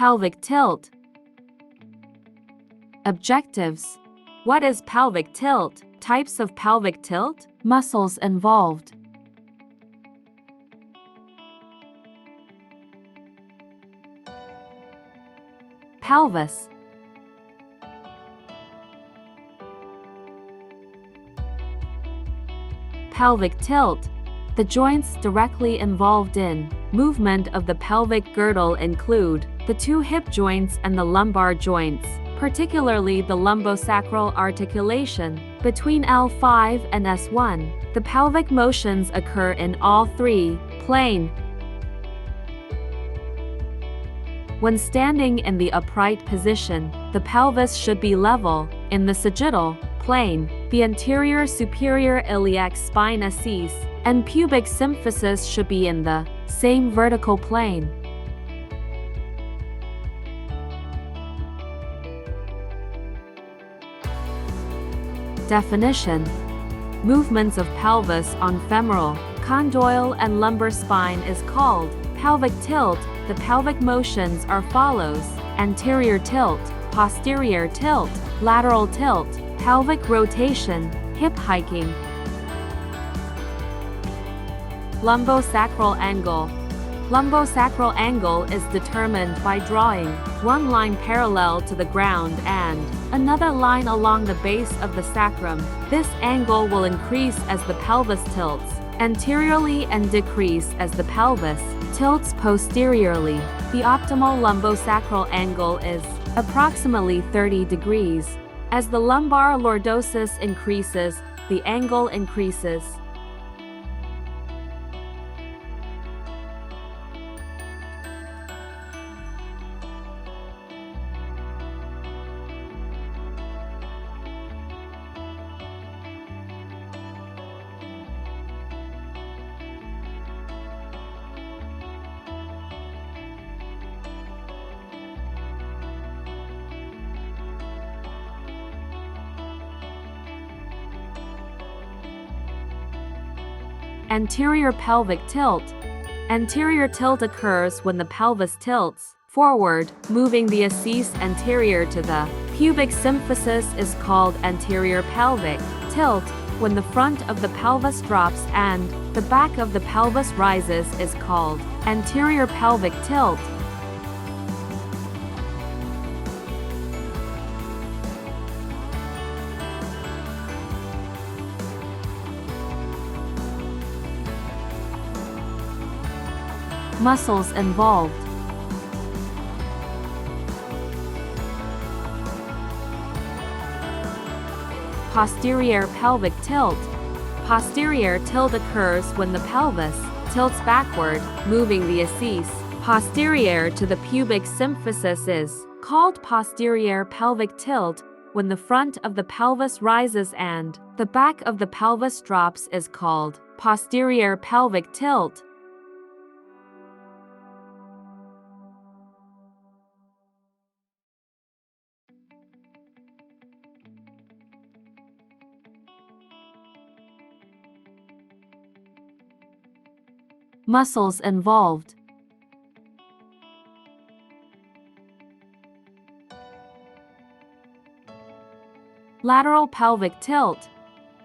Pelvic tilt. Objectives. What is pelvic tilt? Types of pelvic tilt. Muscles involved. Pelvis. Pelvic tilt. The joints directly involved in movement of the pelvic girdle include the two hip joints and the lumbar joints, particularly the lumbosacral articulation between L5 and S1. The pelvic motions occur in all three planes. When standing in the upright position, the pelvis should be level. In the sagittal plane, the anterior superior iliac spine axis and pubic symphysis should be in the same vertical plane. Definition. Movements of pelvis on femoral, condyle and lumbar spine is called pelvic tilt. The pelvic motions are follows: anterior tilt, posterior tilt, lateral tilt, pelvic rotation, hip hiking. Lumbosacral angle. Lumbosacral angle is determined by drawing one line parallel to the ground and another line along the base of the sacrum. This angle will increase as the pelvis tilts anteriorly and decrease as the pelvis tilts posteriorly. The optimal lumbosacral angle is approximately 30 degrees. As the lumbar lordosis increases, the angle increases. Anterior pelvic tilt. Anterior tilt occurs when the pelvis tilts forward, moving the axis anterior to the pubic symphysis is called anterior pelvic tilt. When the front of the pelvis drops and the back of the pelvis rises is called anterior pelvic tilt. Muscles involved. Posterior pelvic tilt. Posterior tilt occurs when the pelvis tilts backward, moving the axis posterior to the pubic symphysis is called posterior pelvic tilt. When the front of the pelvis rises and the back of the pelvis drops is called posterior pelvic tilt. Muscles involved. Lateral pelvic tilt.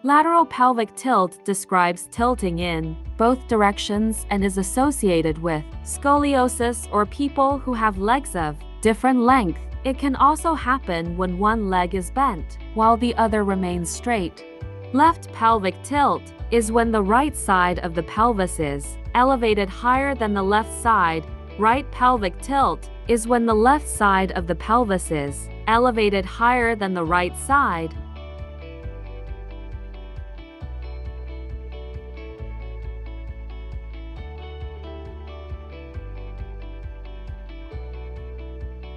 Lateral pelvic tilt describes tilting in both directions and is associated with scoliosis or people who have legs of different length. It can also happen when one leg is bent while the other remains straight. Left pelvic tilt is when the right side of the pelvis is elevated higher than the left side. Right pelvic tilt is when the left side of the pelvis is elevated higher than the right side.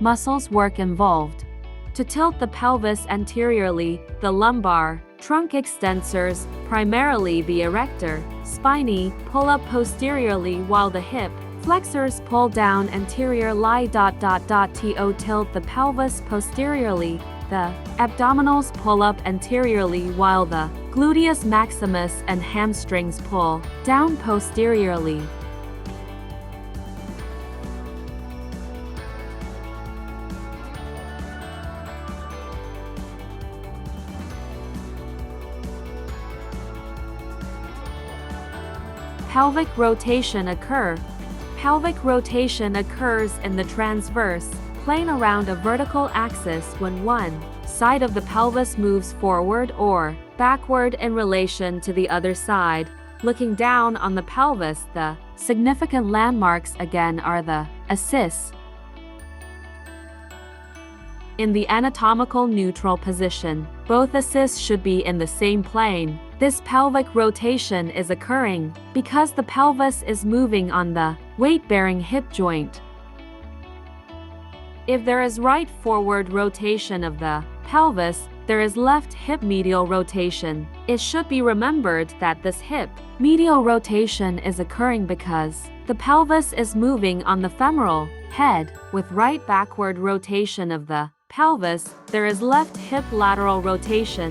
Muscles work involved. To tilt the pelvis anteriorly, the lumbar, trunk extensors, primarily the erector, spinae, pull up posteriorly while the hip flexors pull down anterior lie. To tilt the pelvis posteriorly, the abdominals pull up anteriorly while the gluteus maximus and hamstrings pull down posteriorly. pelvic rotation occur? Pelvic rotation occurs in the transverse plane around a vertical axis when one side of the pelvis moves forward or backward in relation to the other side. Looking down on the pelvis, the significant landmarks again are the ascis in the anatomical neutral position. Both ascis should be in the same plane. This pelvic rotation is occurring because the pelvis is moving on the weight-bearing hip joint. If there is right forward rotation of the pelvis, there is left hip medial rotation. It should be remembered that this hip medial rotation is occurring because the pelvis is moving on the femoral head. With right backward rotation of the pelvis, there is left hip lateral rotation.